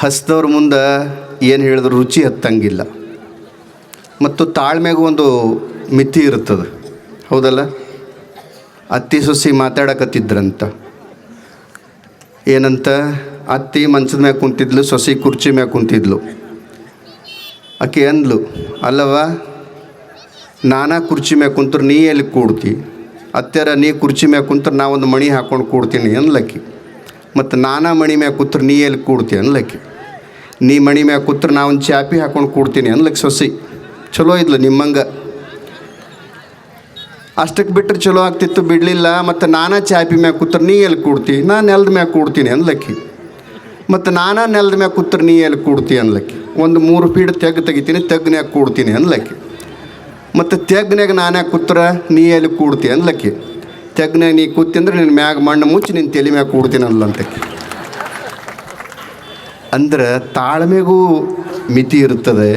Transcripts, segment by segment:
ಹಸ್ದವ್ರ ಮುಂದೆ ಏನು ಹೇಳಿದ್ರು ರುಚಿ ಹತ್ತಂಗಿಲ್ಲ. ಮತ್ತು ತಾಳ್ಮೆಗೂ ಒಂದು ಮಿತಿ ಇರ್ತದೆ, ಹೌದಲ್ಲ? ಅತ್ತಿ ಸೊಸಿ ಮಾತಾಡಕತ್ತಿದ್ರಂತ. ಏನಂತ? ಅತ್ತಿ ಮಂಚದ ಮ್ಯಾಗ ಕುಂತಿದ್ಲು, ಸೊಸಿ ಕುರ್ಚಿ ಮ್ಯಾಗ ಕುಂತಿದ್ಲು. ಆಕೆ ಅಂದ್ಲು, ಅಲ್ಲವ ನಾನಾ ಕುರ್ಚಿ ಮ್ಯಾಗ ಕುಂತ್ರೆ ನೀ ಎಲ್ಲಿ ಕೂಡ್ತಿ? ಅತ್ತೆರ ನೀ ಕುರ್ಚಿ ಮ್ಯಾಗ ಕುಂತ್ರೆ ನಾ ಒಂದು ಮಣಿ ಹಾಕ್ಕೊಂಡು ಕೂಡ್ತೀನಿ ಅನ್ಲಕ್ಕಿ. ಮತ್ತು ನಾನಾ ಮಣಿ ಮ್ಯಾಗ ಕೂತ್ರೆ ನೀ ಎಲ್ಲಿ ಕೂಡ್ತಿ ಅನ್ಲಕ್ಕಿ. ನೀ ಮಣಿ ಮ್ಯಾಗ ಕೂತ್ರೆ ನಾ ಒಂದು ಚಾಪಿ ಹಾಕ್ಕೊಂಡು ಕೂಡ್ತೀನಿ ಅನ್ಲಕ್ಕಿ ಸೊಸಿ. ಚಲೋ ಇದ್ಲು ನಿಮ್ಮಂಗೆ. ಅಷ್ಟಕ್ಕೆ ಬಿಟ್ಟರೆ ಚಲೋ ಆಗ್ತಿತ್ತು, ಬಿಡಲಿಲ್ಲ. ಮತ್ತು ನಾನಾ ಚಾಪಿ ಮ್ಯಾಗ ಕೂತ್ರೆ ನೀ ಎಲ್ಲಿ ಕೂಡ್ತಿ? ನಾನು ನೆಲದ ಮ್ಯಾಗ ಕೂಡ್ತೀನಿ ಅನ್ಲಕ್ಕಿ. ಮತ್ತು ನಾನಾ ನೆಲದ ಮ್ಯಾಗ ಕೂತ್ರೆ ನೀ ಎಲ್ಲಿ ಕೂಡ್ತಿ ಅನ್ಲಕ್ಕಿ. ಒಂದು 3 ಫೀಟ್ ತೆಗಿತೀನಿ, ತೆಗ್ನ್ಯಾಗ ಕೂಡ್ತೀನಿ ಅನ್ಲಕ್ಕಿ. ಮತ್ತು ತೆಗ್ನ್ಯಾಗ ನಾನ್ಯಾಗ ಕೂತ್ರೆ ನೀ ಎಲ್ಲಿ ಕೂಡ್ತಿ ಅನ್ಲಕ್ಕಿ. ತೆಗ್ನ್ಯಾಗ ನೀ ಕೂತಿ ಅಂದ್ರೆ ನಿನ್ನ ಮ್ಯಾಗ ಮಣ್ಣು ಮುಚ್ಚಿ ನಿನ್ನ ತಲೆ ಮ್ಯಾಗ ಕೂಡ್ತೀನಿ ಅನ್ಲಂತಕ್ಕಿ. ಅಂದ್ರೆ ತಾಳ್ಮೆಗೂ ಮಿತಿ ಇರ್ತದೆ.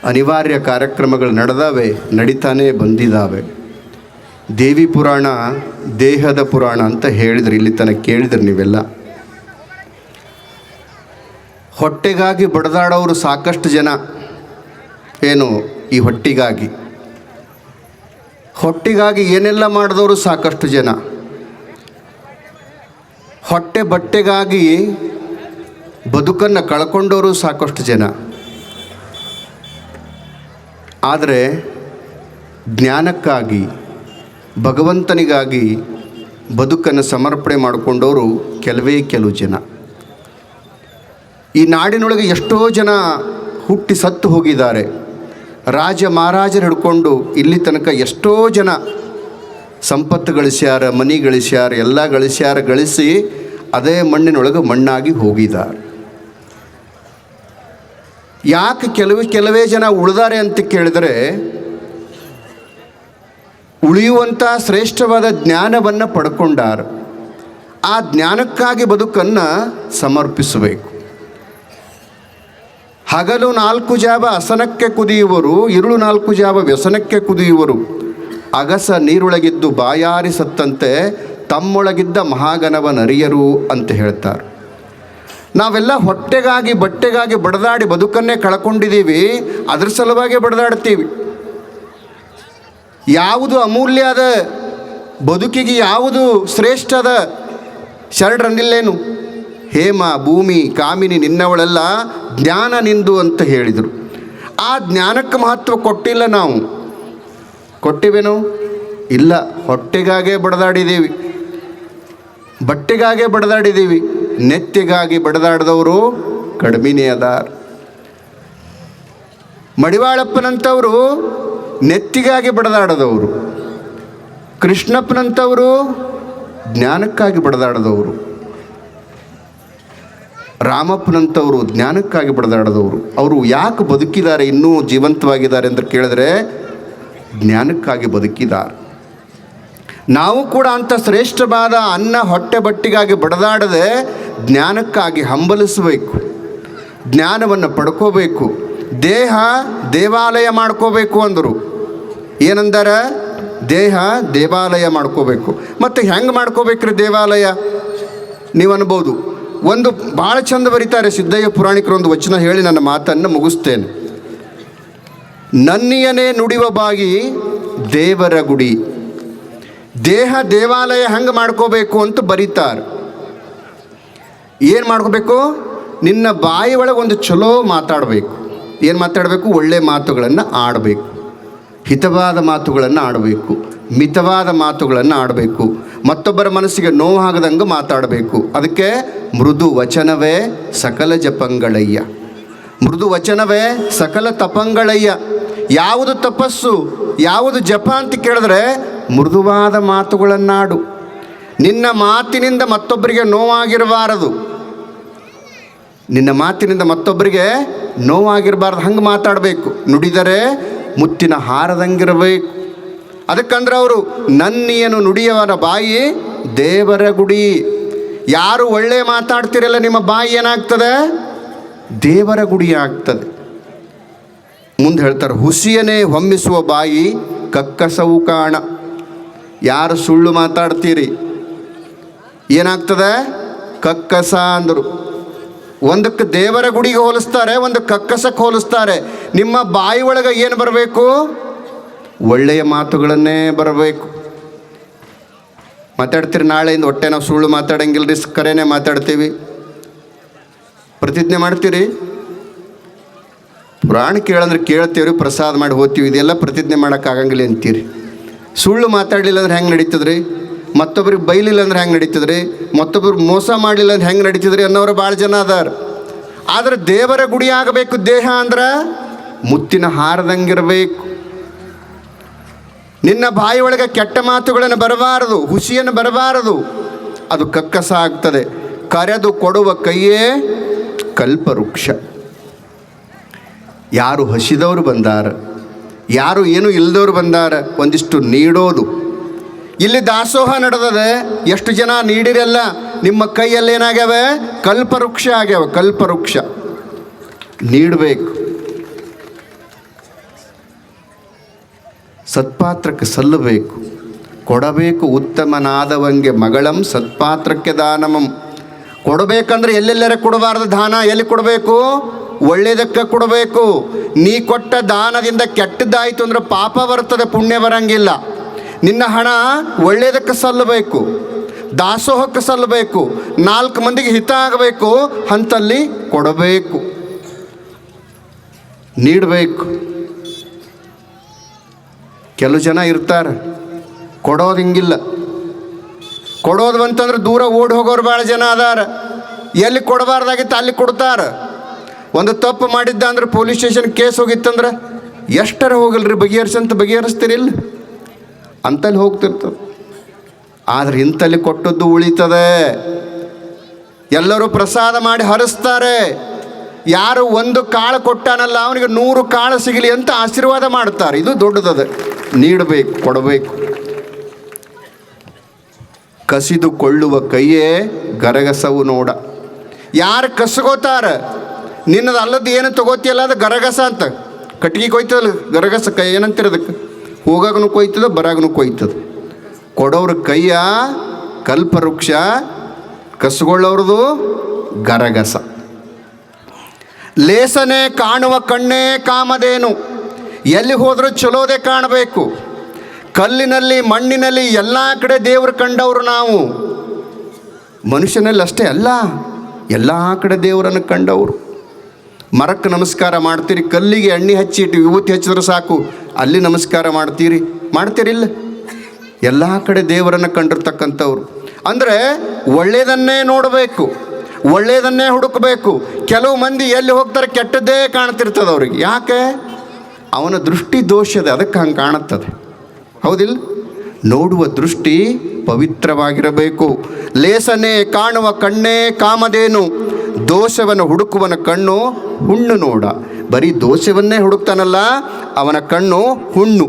ಅನಿವಾರ್ಯ ಕಾರ್ಯಕ್ರಮಗಳು ನಡೆದಾವೆ, ನಡೀತಾನೆ ಬಂದಿದ್ದಾವೆ. ದೇವಿ ಪುರಾಣ ದೇಹದ ಪುರಾಣ ಅಂತ ಹೇಳಿದ್ರಿ, ಇಲ್ಲಿ ತನಕ ಕೇಳಿದ್ರಿ ನೀವೆಲ್ಲ. ಹೊಟ್ಟೆಗಾಗಿ ಬಡದಾಡೋರು ಸಾಕಷ್ಟು ಜನ. ಏನು ಈ ಹೊಟ್ಟೆಗಾಗಿ ಏನೆಲ್ಲ ಮಾಡಿದವರು ಸಾಕಷ್ಟು ಜನ. ಹೊಟ್ಟೆ ಬಟ್ಟೆಗಾಗಿ ಬದುಕನ್ನು ಕಳ್ಕೊಂಡವರು ಸಾಕಷ್ಟು ಜನ. ಆದರೆ ಜ್ಞಾನಕ್ಕಾಗಿ, ಭಗವಂತನಿಗಾಗಿ ಬದುಕನ್ನು ಸಮರ್ಪಣೆ ಮಾಡಿಕೊಂಡವರು ಕೆಲವು ಜನ. ಈ ನಾಡಿನೊಳಗೆ ಎಷ್ಟೋ ಜನ ಹುಟ್ಟಿ ಸತ್ತು ಹೋಗಿದ್ದಾರೆ. ರಾಜ ಮಹಾರಾಜರು ಹಿಡ್ಕೊಂಡು ಇಲ್ಲಿ ತನಕ ಎಷ್ಟೋ ಜನ ಸಂಪತ್ತು ಗಳಿಸ್ಯಾರ, ಮನಿ ಗಳಿಸ್ಯಾರ, ಎಲ್ಲ ಗಳಿಸಿ ಅದೇ ಮಣ್ಣಿನೊಳಗೆ ಮಣ್ಣಾಗಿ ಹೋಗಿದ್ದಾರೆ. ಯಾಕೆ ಕೆಲವೇ ಜನ ಉಳಿದಾರೆ ಅಂತ ಕೇಳಿದರೆ, ಉಳಿಯುವಂಥ ಶ್ರೇಷ್ಠವಾದ ಜ್ಞಾನವನ್ನು ಪಡ್ಕೊಂಡಾರ. ಆ ಜ್ಞಾನಕ್ಕಾಗಿ ಬದುಕನ್ನು ಸಮರ್ಪಿಸಬೇಕು. ಹಗಲು 4 ಜಾವ ಅಸನಕ್ಕೆ ಕುದಿಯುವರು, ಇರುಳು 4 ಜಾವ ವ್ಯಸನಕ್ಕೆ ಕುದಿಯುವರು. ಅಗಸ ನೀರೊಳಗಿದ್ದು ಬಾಯಾರಿ ಸತ್ತಂತೆ, ತಮ್ಮೊಳಗಿದ್ದ ಮಹಾಗಣವನರಿಯರು ಅಂತ ಹೇಳ್ತಾರೆ. ನಾವೆಲ್ಲ ಹೊಟ್ಟೆಗಾಗಿ ಬಟ್ಟೆಗಾಗಿ ಬಡದಾಡಿ ಬದುಕನ್ನೇ ಕಳ್ಕೊಂಡಿದ್ದೀವಿ. ಅದ್ರ ಸಲುವಾಗಿ ಬಡದಾಡ್ತೀವಿ. ಯಾವುದು ಅಮೂಲ್ಯ ಅದ ಬದುಕಿಗೆ, ಯಾವುದು ಶ್ರೇಷ್ಠ ಅದ? ಶರಣರನ್ನಿಲ್ಲೇನು? ಹೇಮ, ಭೂಮಿ, ಕಾಮಿನಿ ನಿನ್ನವಳೆಲ್ಲ ಜ್ಞಾನ ನಿಂದು ಅಂತ ಹೇಳಿದರು. ಆ ಜ್ಞಾನಕ್ಕೆ ಮಹತ್ವ ಕೊಟ್ಟಿಲ್ಲ ನಾವು. ಕೊಟ್ಟಿವೇನು? ಇಲ್ಲ. ಹೊಟ್ಟೆಗಾಗೇ ಬಡದಾಡಿದ್ದೀವಿ, ಬಟ್ಟೆಗಾಗೇ ಬಡದಾಡಿದ್ದೀವಿ. ನೆತ್ತಿಗಾಗಿ ಬಡದಾಡಿದವರು ಕಡಿಮೆನೇ ಅದಾರ. ಮಡಿವಾಳಪ್ಪನಂಥವರು ನೆತ್ತಿಗಾಗಿ ಬಡದಾಡದವರು. ಕೃಷ್ಣಪ್ಪನಂಥವರು ಜ್ಞಾನಕ್ಕಾಗಿ ಬಡದಾಡದವರು. ರಾಮಪ್ಪನಂಥವರು ಜ್ಞಾನಕ್ಕಾಗಿ ಬಡದಾಡದವರು. ಅವರು ಯಾಕೆ ಬದುಕಿದ್ದಾರೆ, ಇನ್ನೂ ಜೀವಂತವಾಗಿದ್ದಾರೆ ಅಂತ ಕೇಳಿದ್ರೆ ಜ್ಞಾನಕ್ಕಾಗಿ ಬದುಕಿದ್ದಾರೆ. ನಾವು ಕೂಡ ಅಂಥ ಶ್ರೇಷ್ಠವಾದ ಅನ್ನ ಹೊಟ್ಟೆ ಬಟ್ಟಿಗಾಗಿ ಬಡದಾಡದೆ ಜ್ಞಾನಕ್ಕಾಗಿ ಹಂಬಲಿಸಬೇಕು, ಜ್ಞಾನವನ್ನು ಪಡ್ಕೋಬೇಕು. ದೇಹ ದೇವಾಲಯ ಮಾಡ್ಕೋಬೇಕು ಅಂದರು. ಏನಂದಾರ? ದೇಹ ದೇವಾಲಯ ಮಾಡ್ಕೋಬೇಕು. ಮತ್ತು ಹೆಂಗೆ ಮಾಡ್ಕೋಬೇಕ್ರಿ ದೇವಾಲಯ? ನೀವು ಅನ್ಬೋದು. ಒಂದು ಭಾಳ ಚಂದ ಬರೀತಾರೆ ಸಿದ್ದಯ್ಯ ಪುರಾಣಿಕರು, ಒಂದು ವಚನ ಹೇಳಿ ನನ್ನ ಮಾತನ್ನು ಮುಗಿಸ್ತೇನೆ. ನನ್ನಿಯನೇ ನುಡಿವ ಬಾಗಿ ದೇವರ ಗುಡಿ. ದೇಹ ದೇವಾಲಯ ಹೆಂಗೆ ಮಾಡ್ಕೋಬೇಕು ಅಂತ ಬರೀತಾರೆ. ಏನು ಮಾಡ್ಕೋಬೇಕು? ನಿನ್ನ ಬಾಯಿ ಒಳಗೆ ಒಂದು ಚಲೋ ಮಾತಾಡಬೇಕು. ಏನು ಮಾತಾಡಬೇಕು? ಒಳ್ಳೆಯ ಮಾತುಗಳನ್ನು ಆಡಬೇಕು, ಹಿತವಾದ ಮಾತುಗಳನ್ನು ಆಡಬೇಕು, ಮಿತವಾದ ಮಾತುಗಳನ್ನು ಆಡಬೇಕು, ಮತ್ತೊಬ್ಬರ ಮನಸ್ಸಿಗೆ ನೋವಾಗದಂಗೆ ಮಾತಾಡಬೇಕು. ಅದಕ್ಕೆ ಮೃದು ವಚನವೇ ಸಕಲ ಜಪಂಗಳಯ್ಯ. ಮೃದು ವಚನವೇ ಸಕಲ ತಪಂಗಳಯ್ಯ. ಯಾವುದು ತಪಸ್ಸು, ಯಾವುದು ಜಪ ಅಂತ ಕೇಳಿದ್ರೆ ಮೃದುವಾದ ಮಾತುಗಳನ್ನಾಡು. ನಿನ್ನ ಮಾತಿನಿಂದ ಮತ್ತೊಬ್ಬರಿಗೆ ನೋವಾಗಿರಬಾರದು. ನಿನ್ನ ಮಾತಿನಿಂದ ಮತ್ತೊಬ್ಬರಿಗೆ ನೋವಾಗಿರಬಾರ್ದು, ಹಂಗೆ ಮಾತಾಡಬೇಕು. ನುಡಿದರೆ ಮುತ್ತಿನ ಹಾರದಂಗಿರಬೇಕು. ಅದಕ್ಕಂದ್ರೆ ಅವರು ನನ್ನಿಯನು ನುಡಿಯವರ ಬಾಯಿ ದೇವರ ಗುಡಿ. ಯಾರು ಒಳ್ಳೆ ಮಾತಾಡ್ತಿರಲ್ಲ ನಿಮ್ಮ ಬಾಯಿ ಏನಾಗ್ತದೆ? ದೇವರ ಗುಡಿ ಆಗ್ತದೆ. ಮುಂದೆ ಹೇಳ್ತಾರೆ, ಹುಸಿಯನೇ ಹೊಮ್ಮಿಸುವ ಬಾಯಿ ಕಕ್ಕಸವು ಕಾಣ. ಯಾರು ಸುಳ್ಳು ಮಾತಾಡ್ತೀರಿ ಏನಾಗ್ತದೆ? ಕಕ್ಕಸ ಅಂದರು. ಒಂದಕ್ಕೆ ದೇವರ ಗುಡಿಗೆ ಹೋಲಿಸ್ತಾರೆ, ಒಂದು ಕಕ್ಕಸಕ್ಕೆ ಹೋಲಿಸ್ತಾರೆ. ನಿಮ್ಮ ಬಾಯಿ ಒಳಗೆ ಏನು ಬರಬೇಕು? ಒಳ್ಳೆಯ ಮಾತುಗಳನ್ನೇ ಬರಬೇಕು. ಮಾತಾಡ್ತೀರಿ, ನಾಳೆಯಿಂದ ಹೊಟ್ಟೆ ನಾವು ಸುಳ್ಳು ಮಾತಾಡಂಗಿಲ್ಲ ರೀ, ಕರೆನೇ ಮಾತಾಡ್ತೀವಿ, ಪ್ರತಿಜ್ಞೆ ಮಾಡ್ತೀರಿ. ಪುರಾಣ ಕೇಳಂದ್ರೆ ಕೇಳ್ತೀವ್ರಿ, ಪ್ರಸಾದ ಮಾಡಿ ಹೋಗ್ತೀವಿ, ಇದೆಲ್ಲ ಪ್ರತಿಜ್ಞೆ ಮಾಡೋಕ್ಕಾಗಂಗಿಲ್ಲ ಅಂತೀರಿ. ಸುಳ್ಳು ಮಾತಾಡಲಿಲ್ಲ ಅಂದ್ರೆ ಹೆಂಗೆ ನಡೀತದ್ರಿ? ಮತ್ತೊಬ್ರಿಗೆ ಬೈಲಿಲ್ಲ ಅಂದ್ರೆ ಹೆಂಗೆ ನಡೀತದ್ರಿ? ಮತ್ತೊಬ್ರಿಗೆ ಮೋಸ ಮಾಡಲಿಲ್ಲ ಅಂದ್ರೆ ಹೆಂಗೆ ನಡೀತದ್ರಿ ಅನ್ನೋರು ಭಾಳ ಜನ ಅದಾರ. ಆದರೆ ದೇವರ ಗುಡಿ ಆಗಬೇಕು ದೇಹ ಅಂದ್ರೆ ಮುತ್ತಿನ ಹಾರದಂಗಿರಬೇಕು. ನಿನ್ನ ಬಾಯಿ ಒಳಗೆ ಕೆಟ್ಟ ಮಾತುಗಳನ್ನು ಬರಬಾರದು, ಹುಸಿಯನ್ನು ಬರಬಾರದು, ಅದು ಕಕ್ಕಸ ಆಗ್ತದೆ. ಕರೆದು ಕೊಡುವ ಕೈಯೇ ಕಲ್ಪವೃಕ್ಷ. ಯಾರು ಹಸಿದವರು ಬಂದಾರ, ಯಾರು ಏನೂ ಇಲ್ಲದವ್ರು ಬಂದಾರ, ಒಂದಿಷ್ಟು ನೀಡೋದು. ಇಲ್ಲಿ ದಾಸೋಹ ನಡೆದದೆ, ಎಷ್ಟು ಜನ ನೀಡಿರಲ್ಲ, ನಿಮ್ಮ ಕೈಯಲ್ಲಿ ಏನಾಗ್ಯಾವೆ? ಕಲ್ಪವೃಕ್ಷ ಆಗ್ಯಾವ. ಕಲ್ಪವೃಕ್ಷ ನೀಡಬೇಕು. ಸತ್ಪಾತ್ರಕ್ಕೆ ಸಲ್ಲಬೇಕು, ಕೊಡಬೇಕು. ಉತ್ತಮನಾದವಂಗೆ ಮಗಳಂ ಸತ್ಪಾತ್ರಕ್ಕೆ ದಾನಮಂ. ಕೊಡಬೇಕಂದ್ರೆ ಎಲ್ಲೆಲ್ಲರ ಕೊಡಬಾರ್ದು ದಾನ. ಎಲ್ಲಿ ಕೊಡಬೇಕು? ಒಳ್ಳೆಯದಕ್ಕೆ ಕೊಡಬೇಕು. ನೀ ಕೊಟ್ಟ ದಾನದಿಂದ ಕೆಟ್ಟದ್ದಾಯಿತು ಅಂದ್ರೆ ಪಾಪ ಬರ್ತದೆ, ಪುಣ್ಯ ಬರಂಗಿಲ್ಲ. ನಿನ್ನ ಹಣ ಒಳ್ಳೆಯದಕ್ಕೆ ಸಲ್ಲಬೇಕು, ದಾಸೋಹಕ್ಕೆ ಸಲ್ಲಬೇಕು, 4 ಮಂದಿಗೆ ಹಿತ ಆಗಬೇಕು, ಅಂತಲ್ಲಿ ಕೊಡಬೇಕು, ನೀಡಬೇಕು. ಕೆಲವು ಜನ ಇರ್ತಾರೆ ಕೊಡೋದು ಹಿಂಗಿಲ್ಲ. ಕೊಡೋದು ಬಂತಂದ್ರೆ ದೂರ ಓಡಿ ಹೋಗೋರು ಭಾಳ ಜನ ಅದಾರ. ಎಲ್ಲಿ ಕೊಡಬಾರ್ದಾಗಿತ್ತು ಅಲ್ಲಿ ಕೊಡ್ತಾರೆ. ಒಂದು ತಪ್ಪು ಮಾಡಿದ್ದ ಅಂದ್ರೆ ಪೊಲೀಸ್ ಸ್ಟೇಷನ್ ಕೇಸ್ ಹೋಗಿತ್ತಂದ್ರೆ ಎಷ್ಟರ ಹೋಗಲ್ರಿ, ಬಗೆಹರಿಸಂತ ಬಗೆಹರಿಸ್ತೀರಿಲ್ಲ, ಅಂತಲ್ಲಿ ಹೋಗ್ತಿರ್ತದೆ. ಆದರೆ ಇಂಥಲ್ಲಿ ಕೊಟ್ಟದ್ದು ಉಳಿತದೆ. ಎಲ್ಲರೂ ಪ್ರಸಾದ ಮಾಡಿ ಹರಿಸ್ತಾರೆ. ಯಾರು ಒಂದು ಕಾಳು ಕೊಟ್ಟಾನಲ್ಲ ಅವನಿಗೆ 100 ಕಾಳು ಸಿಗಲಿ ಅಂತ ಆಶೀರ್ವಾದ ಮಾಡ್ತಾರೆ. ಇದು ದೊಡ್ಡದದ. ನೀಡಬೇಕು, ಕೊಡಬೇಕು. ಕಸಿದುಕೊಳ್ಳುವ ಕೈಯೇ ಗರಗಸವು ನೋಡ. ಯಾರು ಕಸ್ಕೋತಾರ, ನಿನ್ನದು ಅಲ್ಲದ್ದು ಏನು ತಗೋತಿಯಲ್ಲ ಅದು ಗರಗಸ ಅಂತ. ಕಟ್ಟಿಗೆ ಕೊಯ್ತದಲ್ಲ ಗರಗಸ, ಕೈ ಏನಂತಿರೋದಕ್ಕೆ, ಹೋಗಾಗನು ಕೊಯ್ತದ, ಬರಾಗನು ಕೊಯ್ತದ. ಕೊಡೋರ ಕೈಯ ಕಲ್ಪವೃಕ್ಷ, ಕಸ್ಕೊಳ್ಳೋರ್ದು ಗರಗಸ. ಲೇಸನೆ ಕಾಣುವ ಕಣ್ಣೇ ಕಾಮಧೇನು. ಎಲ್ಲಿ ಹೋದರೂ ಚಲೋದೇ ಕಾಣಬೇಕು. ಕಲ್ಲಿನಲ್ಲಿ ಮಣ್ಣಿನಲ್ಲಿ ಎಲ್ಲ ಕಡೆ ದೇವರು ಕಂಡವರು ನಾವು. ಮನುಷ್ಯನಲ್ಲಿ ಅಷ್ಟೇ ಅಲ್ಲ, ಎಲ್ಲ ಕಡೆ ದೇವರನ್ನು ಕಂಡವರು. ಮರಕ್ಕೆ ನಮಸ್ಕಾರ ಮಾಡ್ತೀರಿ, ಕಲ್ಲಿಗೆ ಎಣ್ಣೆ ಹಚ್ಚಿ ಇಟ್ಟು ವಿಭೂತಿ ಹಚ್ಚಿದ್ರೆ ಸಾಕು, ಅಲ್ಲಿ ನಮಸ್ಕಾರ ಮಾಡ್ತೀರಿಲ್ಲ. ಎಲ್ಲ ಕಡೆ ದೇವರನ್ನು ಕಂಡಿರ್ತಕ್ಕಂಥವ್ರು. ಅಂದರೆ ಒಳ್ಳೆಯದನ್ನೇ ನೋಡಬೇಕು, ಒಳ್ಳೆಯದನ್ನೇ ಹುಡುಕಬೇಕು. ಕೆಲವು ಮಂದಿ ಎಲ್ಲಿ ಹೋಗ್ತಾರೆ ಕೆಟ್ಟದ್ದೇ ಕಾಣ್ತಿರ್ತದೆ ಅವ್ರಿಗೆ. ಯಾಕೆ? ಅವನ ದೃಷ್ಟಿ ದೋಷದ, ಅದಕ್ಕೆ ಹಂಗೆ ಕಾಣುತ್ತದೆ. ಹೌದಿಲ್ಲ? ನೋಡುವ ದೃಷ್ಟಿ ಪವಿತ್ರವಾಗಿರಬೇಕು. ಲೇಸನೆ ಕಾಣುವ ಕಣ್ಣೇ ಕಾಮಧೇನು, ದೋಷವನ್ನು ಹುಡುಕುವನ ಕಣ್ಣು ಹುಣ್ಣು ನೋಡ. ಬರೀ ದೋಷವನ್ನೇ ಹುಡುಕ್ತಾನಲ್ಲ ಅವನ ಕಣ್ಣು ಹುಣ್ಣು.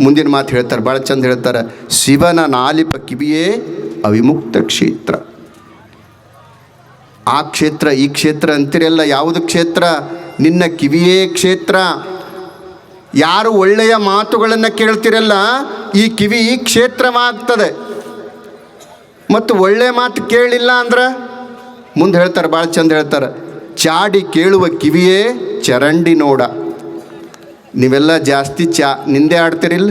ಮುಂದಿನ ಮಾತು ಹೇಳ್ತಾರೆ, ಭಾಳ ಚಂದ ಹೇಳ್ತಾರೆ. ಶಿವನ ನಾಲಿಪ ಕಿವಿಯೇ ಅವಿಮುಕ್ತ ಕ್ಷೇತ್ರ. ಆ ಕ್ಷೇತ್ರ ಈ ಕ್ಷೇತ್ರ ಅಂತಿರಲ್ಲ, ಯಾವುದು ಕ್ಷೇತ್ರ? ನಿನ್ನ ಕಿವಿಯೇ ಕ್ಷೇತ್ರ. ಯಾರು ಒಳ್ಳೆಯ ಮಾತುಗಳನ್ನು ಕೇಳ್ತಿರಲ್ಲ, ಈ ಕಿವಿ ಕ್ಷೇತ್ರವಾಗ್ತದೆ. ಮತ್ತು ಒಳ್ಳೆಯ ಮಾತು ಕೇಳಿಲ್ಲ ಅಂದ್ರೆ ಮುಂದೆ ಹೇಳ್ತಾರೆ, ಭಾಳ ಚಂದ ಹೇಳ್ತಾರೆ. ಚಾಡಿ ಕೇಳುವ ಕಿವಿಯೇ ಚರಂಡಿ ನೋಡ. ನೀವೆಲ್ಲ ಜಾಸ್ತಿ ನಿಂದೆ ಆಡ್ತಿರಿಲ್ಲ,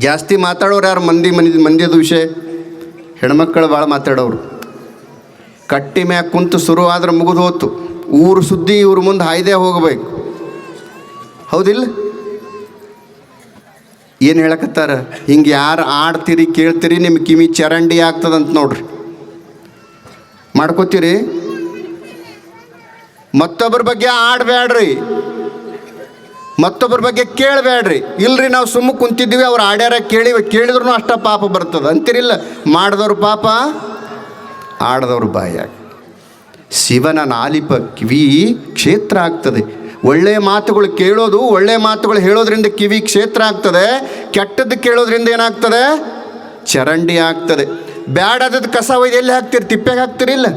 ಜಾಸ್ತಿ ಮಾತಾಡೋರು ಯಾರು? ಮಂದಿಯದು ವಿಷಯ. ಹೆಣ್ಮಕ್ಕಳು ಭಾಳ ಮಾತಾಡೋರು. ಕಟ್ಟಿ ಮ್ಯಾಗ ಕುಂತು ಶುರು ಆದ್ರೆ ಮುಗಿದು ಹೋತು. ಊರು ಸುದ್ದಿ ಇವ್ರ ಮುಂದೆ ಹಾಯ್ದೇ ಹೋಗಬೇಕು. ಹೌದಿಲ್ಲ? ಏನು ಹೇಳಕತ್ತಾರ? ಹಿಂಗೆ ಯಾರು ಆಡ್ತೀರಿ ಕೇಳ್ತೀರಿ ನಿಮ್ಮ ಕಿವಿ ಚರಂಡಿ ಆಗ್ತದಂತ ನೋಡ್ರಿ. ಮಾಡ್ಕೋತೀರಿ? ಮತ್ತೊಬ್ಬರ ಬಗ್ಗೆ ಆಡಬೇಡ್ರಿ, ಮತ್ತೊಬ್ಬರ ಬಗ್ಗೆ ಕೇಳಬೇಡ್ರಿ. ಇಲ್ರಿ ನಾವು ಸುಮ್ಮ ಕುಂತಿದ್ದೀವಿ, ಅವ್ರು ಆಡ್ಯಾರ ಕೇಳಿದ್ರು ಅಷ್ಟ ಪಾಪ ಬರ್ತದೆ ಅಂತೀರಿಲ್ಲ. ಮಾಡಿದವ್ರು ಪಾಪ, ಆಡದವ್ರು ಬಾಯಾಗ. ಶಿವನ ನಾಲಿಪ ಕಿವಿ ಕ್ಷೇತ್ರ ಆಗ್ತದೆ. ಒಳ್ಳೆಯ ಮಾತುಗಳು ಕೇಳೋದು, ಒಳ್ಳೆಯ ಮಾತುಗಳು ಹೇಳೋದ್ರಿಂದ ಕಿವಿ ಕ್ಷೇತ್ರ ಆಗ್ತದೆ. ಕೆಟ್ಟದ್ದು ಕೇಳೋದ್ರಿಂದ ಏನಾಗ್ತದೆ? ಚರಂಡಿ ಆಗ್ತದೆ. ಬ್ಯಾಡಾದದ್ದು ಕಸ ಒಯ್ದು ಎಲ್ಲಿ ಹಾಕ್ತೀರಿ? ತಿಪ್ಪೆಗೆ ಹಾಕ್ತಿರಿಲ್ಲ.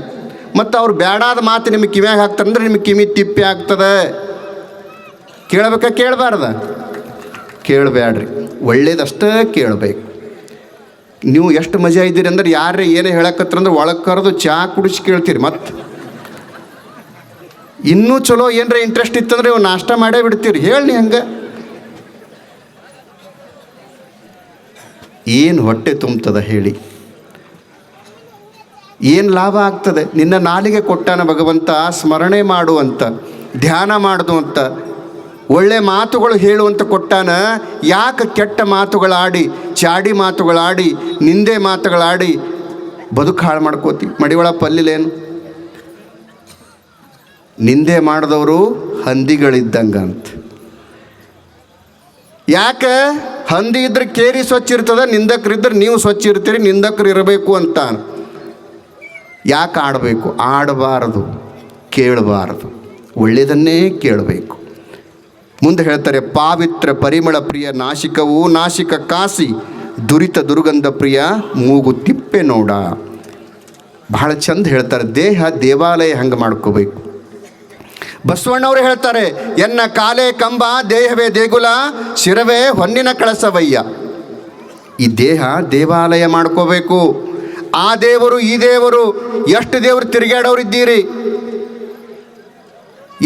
ಮತ್ತು ಅವ್ರು ಬ್ಯಾಡಾದ ಮಾತು ನಿಮ್ಮ ಕಿವಿಯಾಗ ಹಾಕ್ತಾರಂದ್ರೆ ನಿಮ್ಮ ಕಿವಿ ತಿಪ್ಪೆ ಆಗ್ತದೆ. ಕೇಳಬೇಕಾ ಕೇಳಬಾರ್ದ? ಕೇಳಬೇಡ್ರಿ, ಒಳ್ಳೇದಷ್ಟೇ ಕೇಳಬೇಕು. ನೀವು ಎಷ್ಟು ಮಜಾ ಇದ್ದೀರಿ ಅಂದ್ರೆ ಯಾರೇ ಏನೇ ಹೇಳಕತ್ತಂದ್ರೆ ಒಳಗೆ ಕರೆದು ಚಹಾ ಕುಡಿಸಿ ಕೇಳ್ತೀರಿ. ಮತ್ತು ಇನ್ನೂ ಚಲೋ ಏನರ ಇಂಟ್ರೆಸ್ಟ್ ಇತ್ತಂದ್ರೆ ಇವು ನಾಷ್ಟ ಮಾಡೇ ಬಿಡ್ತೀರಿ. ಹೇಳಿ ಹಂಗೆ ಏನು ಹೊಟ್ಟೆ ತುಂಬ್ತದ ಹೇಳಿ? ಏನು ಲಾಭ ಆಗ್ತದೆ? ನಿನ್ನ ನಾಲಿಗೆ ಕೊಟ್ಟಾನ ಭಗವಂತ, ಸ್ಮರಣೆ ಮಾಡುವಂಥ, ಧ್ಯಾನ ಮಾಡುವಂಥ, ಒಳ್ಳೆ ಮಾತುಗಳು ಹೇಳುವಂಥ ಕೊಟ್ಟಾನ. ಯಾಕೆ ಕೆಟ್ಟ ಮಾತುಗಳಾಡಿ, ಚಾಡಿ ಮಾತುಗಳಾಡಿ, ನಿಂದೆ ಮಾತುಗಳಾಡಿ ಬದುಕು ಹಾಳು ಮಾಡ್ಕೋತಿ? ಮಡಿವಳ ಪಲ್ಲಿಲೇನು? ನಿಂದೆ ಮಾಡಿದವರು ಹಂದಿಗಳಿದ್ದಂಗೆ ಅಂತ. ಯಾಕೆ? ಹಂದಿ ಇದ್ರೆ ಕೇರಿ ಸ್ವಚ್ಛ ಇರ್ತದೆ, ನಿಂದಕರಿದ್ರೆ ನೀವು ಸ್ವಚ್ಛ ಇರ್ತೀರಿ, ನಿಂದಕರು ಇರಬೇಕು ಅಂತ. ಯಾಕೆ ಆಡಬೇಕು? ಆಡಬಾರದು, ಕೇಳಬಾರದು, ಒಳ್ಳೆಯದನ್ನೇ ಕೇಳಬೇಕು. ಮುಂದೆ ಹೇಳ್ತಾರೆ, ಪಾವಿತ್ರ ಪರಿಮಳ ಪ್ರಿಯ ನಾಶಿಕವು ನಾಶಿಕ ಕಾಸಿ, ದುರಿತ ದುರ್ಗಂಧ ಪ್ರಿಯ ಮೂಗು ತಿಪ್ಪೆ ನೋಡ. ಬಹಳ ಚಂದ ಹೇಳ್ತಾರೆ. ದೇಹ ದೇವಾಲಯ ಹಂಗೆ ಮಾಡ್ಕೋಬೇಕು. ಬಸವಣ್ಣವರು ಹೇಳ್ತಾರೆ, ಎನ್ನ ಕಾಲೇ ಕಂಬ ದೇಹವೇ ದೇಗುಲ, ಶಿರವೇ ಹೊನ್ನಿನ ಕಳಸವಯ್ಯ. ಈ ದೇಹ ದೇವಾಲಯ ಮಾಡ್ಕೋಬೇಕು. ಆ ದೇವರು ಈ ದೇವರು, ಎಷ್ಟು ದೇವರು ತಿರುಗಾಡೋರಿದ್ದೀರಿ,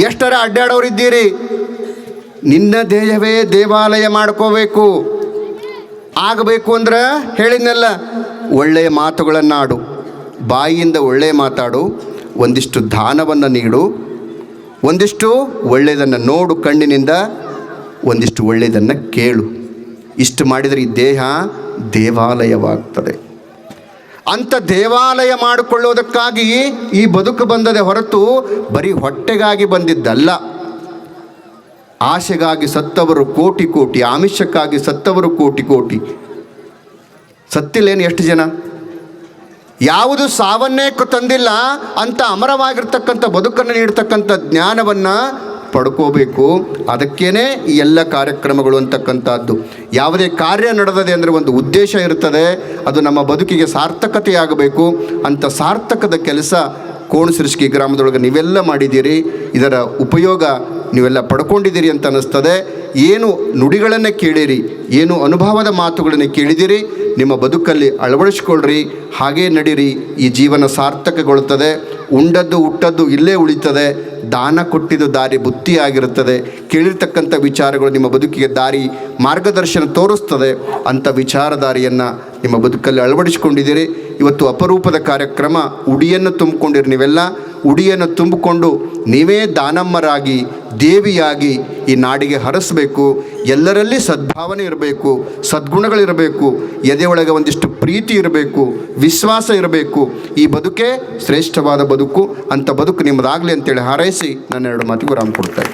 ಎಷ್ಟರ ಅಡ್ಡಾಡೋರಿದ್ದೀರಿ. ನಿನ್ನ ದೇಹವೇ ದೇವಾಲಯ ಮಾಡ್ಕೋಬೇಕು. ಆಗಬೇಕು ಅಂದ್ರೆ ಹೇಳಿದ್ನಲ್ಲ, ಒಳ್ಳೆಯ ಮಾತುಗಳನ್ನಾಡು, ಬಾಯಿಯಿಂದ ಒಳ್ಳೆಯ ಮಾತಾಡು, ಒಂದಿಷ್ಟು ದಾನವನ್ನು ನೀಡು, ಒಂದಿಷ್ಟು ಒಳ್ಳೆಯದನ್ನು ನೋಡು ಕಣ್ಣಿನಿಂದ, ಒಂದಿಷ್ಟು ಒಳ್ಳೆಯದನ್ನು ಕೇಳು. ಇಷ್ಟು ಮಾಡಿದರೆ ಈ ದೇಹ ದೇವಾಲಯವಾಗ್ತದೆ. ಅಂಥ ದೇವಾಲಯ ಮಾಡಿಕೊಳ್ಳೋದಕ್ಕಾಗಿ ಈ ಬದುಕು ಬಂದದೆ ಹೊರತು ಬರೀ ಹೊಟ್ಟೆಗಾಗಿ ಬಂದಿದ್ದಲ್ಲ. ಆಸೆಗಾಗಿ ಸತ್ತವರು ಕೋಟಿ ಕೋಟಿ, ಆಮಿಷಕ್ಕಾಗಿ ಸತ್ತವರು ಕೋಟಿ ಕೋಟಿ. ಸತ್ತಿಲ್ಲೇನು ಎಷ್ಟು ಜನ? ಯಾವುದು ಸಾವನ್ನೇ ತಂದಿಲ್ಲ ಅಂತ ಅಮರವಾಗಿರ್ತಕ್ಕಂಥ ಬದುಕನ್ನು ನೀಡ್ತಕ್ಕಂಥ ಜ್ಞಾನವನ್ನು ಪಡ್ಕೋಬೇಕು. ಅದಕ್ಕೇನೆ ಈ ಎಲ್ಲ ಕಾರ್ಯಕ್ರಮಗಳು ಅಂತಕ್ಕಂಥದ್ದು. ಯಾವುದೇ ಕಾರ್ಯ ನಡೆದದೆ ಅಂದರೆ ಒಂದು ಉದ್ದೇಶ ಇರ್ತದೆ, ಅದು ನಮ್ಮ ಬದುಕಿಗೆ ಸಾರ್ಥಕತೆಯಾಗಬೇಕು. ಅಂಥ ಸಾರ್ಥಕದ ಕೆಲಸ ಕೋಣಸಿರ್ಸ್ಕಿ ಗ್ರಾಮದೊಳಗೆ ನೀವೆಲ್ಲ ಮಾಡಿದ್ದೀರಿ. ಇದರ ಉಪಯೋಗ ನೀವೆಲ್ಲ ಪಡ್ಕೊಂಡಿದ್ದೀರಿ ಅಂತ ಅನ್ನಿಸ್ತದೆ. ಏನು ನುಡಿಗಳನ್ನು ಕೇಳಿರಿ, ಏನು ಅನುಭವದ ಮಾತುಗಳನ್ನು ಕೇಳಿದಿರಿ, ನಿಮ್ಮ ಬದುಕಲ್ಲಿ ಅಳವಡಿಸ್ಕೊಳ್ರಿ, ಹಾಗೇ ನಡೀರಿ. ಈ ಜೀವನ ಸಾರ್ಥಕಗೊಳ್ಳುತ್ತದೆ. ಉಂಡದ್ದು ಹುಟ್ಟದ್ದು ಇಲ್ಲೇ ಉಳಿತದೆ. ದಾನ ಕೊಟ್ಟಿದ್ದು ದಾರಿ ಬುತ್ತಿಯಾಗಿರುತ್ತದೆ. ಕೇಳಿರ್ತಕ್ಕಂಥ ವಿಚಾರಗಳು ನಿಮ್ಮ ಬದುಕಿಗೆ ದಾರಿ ಮಾರ್ಗದರ್ಶನ ತೋರಿಸ್ತದೆ. ಅಂಥ ವಿಚಾರಧಾರಿಯನ್ನು ನಿಮ್ಮ ಬದುಕಲ್ಲಿ ಅಳವಡಿಸ್ಕೊಂಡಿದ್ದೀರಿ. ಇವತ್ತು ಅಪರೂಪದ ಕಾರ್ಯಕ್ರಮ. ಉಡಿಯನ್ನು ತುಂಬಿಕೊಂಡಿರಿ. ನೀವೆಲ್ಲ ಉಡಿಯನ್ನು ತುಂಬಿಕೊಂಡು ನೀವೇ ದಾನಮ್ಮರಾಗಿ, ದೇವಿಯಾಗಿ ಈ ನಾಡಿಗೆ ಹರಸಬೇಕು. ಎಲ್ಲರಲ್ಲಿ ಸದ್ಭಾವನೆ ಇರಬೇಕು, ಸದ್ಗುಣಗಳಿರಬೇಕು, ಎದೆಯೊಳಗೆ ಒಂದಿಷ್ಟು ಪ್ರೀತಿ ಇರಬೇಕು, ವಿಶ್ವಾಸ ಇರಬೇಕು. ಈ ಬದುಕೇ ಶ್ರೇಷ್ಠವಾದ ಬದುಕು. ಅಂಥ ಬದುಕು ನಿಮ್ಮದಾಗಲಿ ಅಂತೇಳಿ ಹಾರೈಸಿ ನನ್ನ ಎರಡು ಮಾತಿಗೆ ವಿರಾಮ ಕೊಡ್ತಾರೆ.